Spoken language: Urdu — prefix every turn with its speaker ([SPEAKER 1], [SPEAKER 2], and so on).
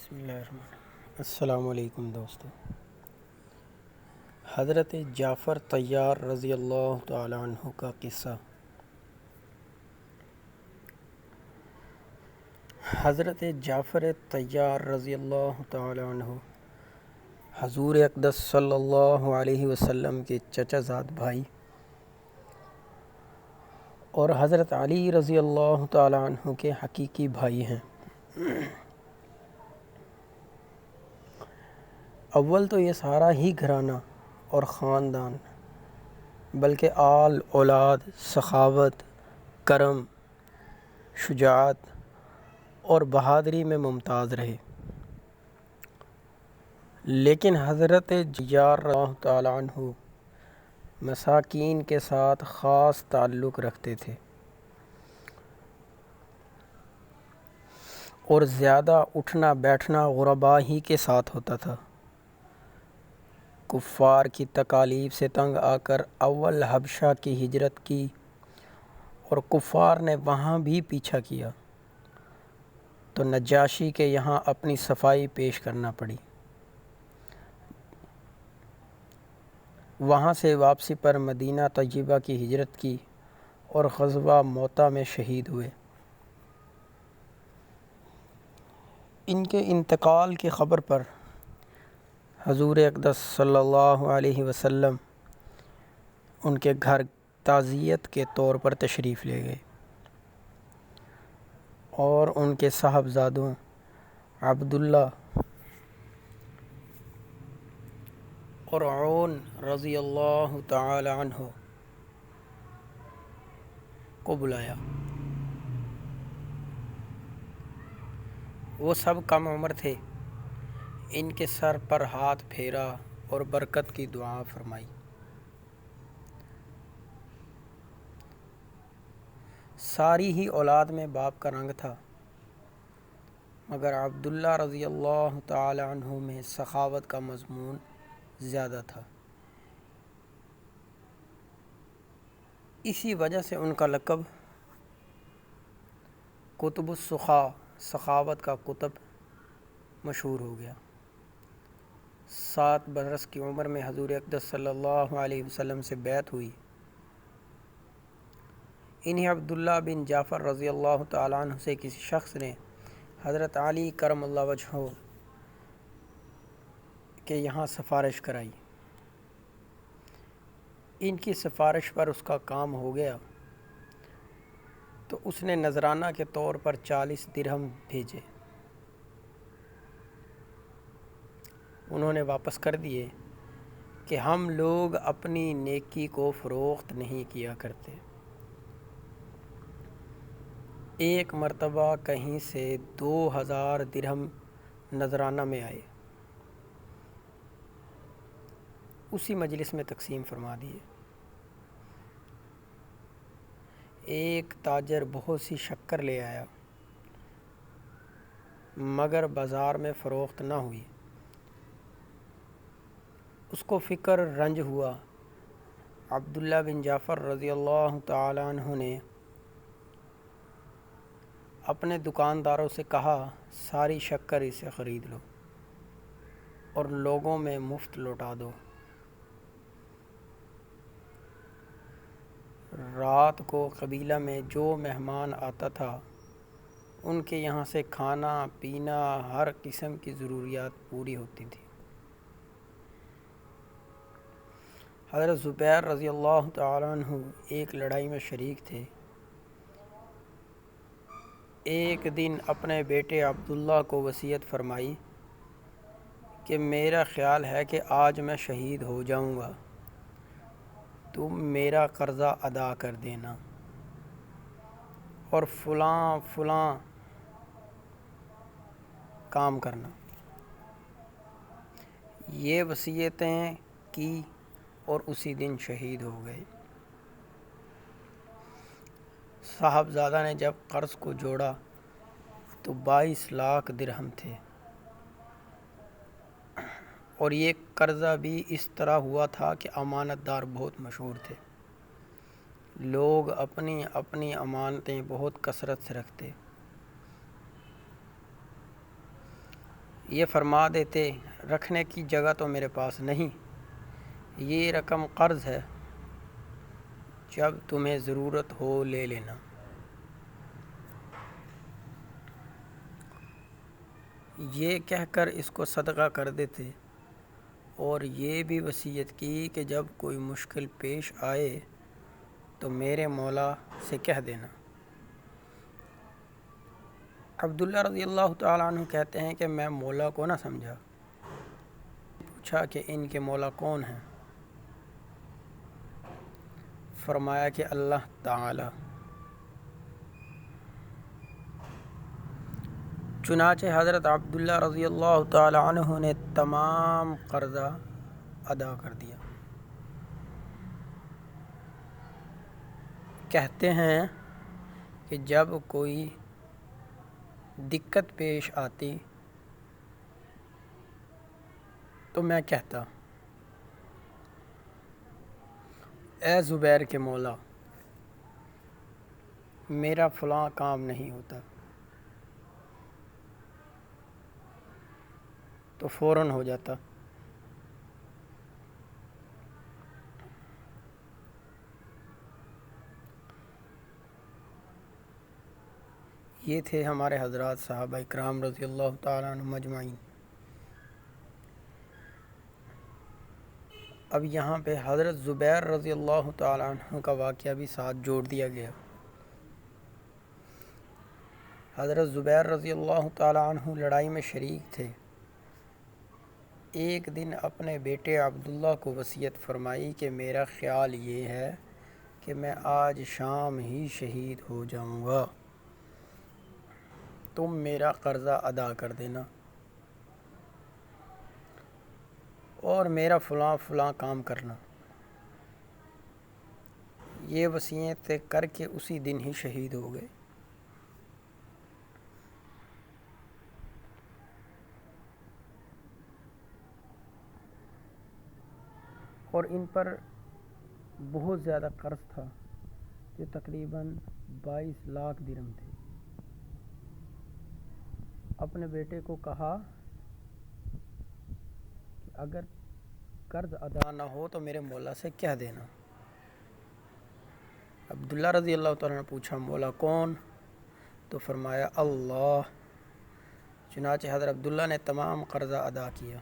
[SPEAKER 1] بسم اللہ الرحمن الرحیم۔ السلام علیکم دوستو۔ حضرت جعفر طیار رضی اللہ تعالی عنہ کا قصہ۔ حضرت جعفر طیار رضی اللہ تعالی عنہ حضور اقدس صلی اللہ علیہ وسلم کے چچا زاد بھائی اور حضرت علی رضی اللہ تعالی عنہ کے حقیقی بھائی ہیں۔ اول تو یہ سارا ہی گھرانہ اور خاندان بلکہ آل اولاد سخاوت، کرم، شجاعت اور بہادری میں ممتاز رہے، لیکن حضرت جعفر رضی اللہ تعالیٰ عنہ مساکین کے ساتھ خاص تعلق رکھتے تھے اور زیادہ اٹھنا بیٹھنا غرباء ہی کے ساتھ ہوتا تھا۔ کفار کی تکالیف سے تنگ آ کر اول حبشہ کی ہجرت کی اور کفار نے وہاں بھی پیچھا کیا تو نجاشی کے یہاں اپنی صفائی پیش کرنا پڑی۔ وہاں سے واپسی پر مدینہ طیبہ کی ہجرت کی اور غزوہ موتہ میں شہید ہوئے۔ ان کے انتقال کی خبر پر حضور اقدس صلی اللہ علیہ وسلم ان کے گھر تعزیت کے طور پر تشریف لے گئے اور ان کے صاحبزادوں عبداللہ اور عون رضی اللہ تعالی عنہ کو بلایا۔ وہ سب کم عمر تھے۔ ان کے سر پر ہاتھ پھیرا اور برکت کی دعا فرمائی۔ ساری ہی اولاد میں باپ کا رنگ تھا، مگر عبداللہ رضی اللہ تعالی عنہ میں سخاوت کا مضمون زیادہ تھا۔ اسی وجہ سے ان کا لقب قطب السخاء، سخاوت کا قطب، مشہور ہو گیا۔ 7 برس کی عمر میں حضور اقدس صلی اللہ علیہ وسلم سے بیعت ہوئی۔ انہیں عبداللہ بن جعفر رضی اللہ تعالیٰ عنہ سے کسی شخص نے حضرت علی کرم اللہ وجہہ کے یہاں سفارش کرائی۔ ان کی سفارش پر اس کا کام ہو گیا تو اس نے نذرانہ کے طور پر 40 درہم بھیجے۔ انہوں نے واپس کر دیے کہ ہم لوگ اپنی نیکی کو فروخت نہیں کیا کرتے۔ ایک مرتبہ کہیں سے 2000 درہم نذرانہ میں آئے، اسی مجلس میں تقسیم فرما دیے۔ ایک تاجر بہت سی شکر لے آیا مگر بازار میں فروخت نہ ہوئی۔ اس کو فکر رنج ہوا۔ عبداللہ بن جعفر رضی اللہ تعالی عنہ نے اپنے دکانداروں سے کہا، ساری شکر اسے خرید لو اور لوگوں میں مفت لوٹا دو۔ رات کو قبیلہ میں جو مہمان آتا تھا ان کے یہاں سے کھانا پینا ہر قسم کی ضروریات پوری ہوتی تھی۔ حضرت زبیر رضی اللہ تعالی عنہ ایک لڑائی میں شریک تھے۔ ایک دن اپنے بیٹے عبداللہ کو وصیت فرمائی کہ میرا خیال ہے کہ آج میں شہید ہو جاؤں گا، تم میرا قرضہ ادا کر دینا اور فلاں فلاں کام کرنا۔ یہ وصیتیں کی اور اسی دن شہید ہو گئے۔ صاحبزادہ نے جب قرض کو جوڑا تو 22 لاکھ درہم تھے، اور یہ قرضہ بھی اس طرح ہوا تھا کہ امانت دار بہت مشہور تھے۔ لوگ اپنی اپنی امانتیں بہت کثرت سے رکھتے۔ یہ فرما دیتے رکھنے کی جگہ تو میرے پاس نہیں، یہ رقم قرض ہے، جب تمہیں ضرورت ہو لے لینا۔ یہ کہہ کر اس کو صدقہ کر دیتے اور یہ بھی وصیت کی کہ جب کوئی مشکل پیش آئے تو میرے مولا سے کہہ دینا۔ عبداللہ رضی اللہ تعالیٰ عنہ کہتے ہیں کہ میں مولا کو نہ سمجھا۔ پوچھا کہ ان کے مولا کون ہیں؟ فرمایا کہ اللہ تعالی۔ چنانچہ حضرت عبداللہ رضی اللہ تعالیٰ عنہ نے تمام قرضہ ادا کر دیا۔ کہتے ہیں کہ جب کوئی دقت پیش آتی تو میں کہتا، اے زبیر کے مولا، میرا فلاں کام نہیں ہوتا، تو فوراً ہو جاتا۔ یہ تھے ہمارے حضرات صحابہ اکرام رضی اللہ تعالیٰ عنہم اجمعین۔ اب یہاں پہ حضرت زبیر رضی اللہ تعالیٰ عنہ کا واقعہ بھی ساتھ جوڑ دیا گیا۔ حضرت زبیر رضی اللہ تعالیٰ عنہ لڑائی میں شریک تھے۔ ایک دن اپنے بیٹے عبداللہ کو وصیت فرمائی کہ میرا خیال یہ ہے کہ میں آج شام ہی شہید ہو جاؤں گا، تم میرا قرضہ ادا کر دینا اور میرا فلاں فلاں کام کرنا۔ یہ وصیت کر کے اسی دن ہی شہید ہو گئے۔ اور ان پر بہت زیادہ قرض تھا، جو تقریباً 22 لاکھ درہم تھے۔ اپنے بیٹے کو کہا کہ اگر قرض ادا نہ ہو تو میرے مولا سے کہہ دینا۔ عبداللہ رضی اللہ تعالیٰ نے پوچھا مولا کون؟ تو فرمایا اللہ۔ چنانچہ حضرت عبداللہ نے تمام قرضہ ادا کیا۔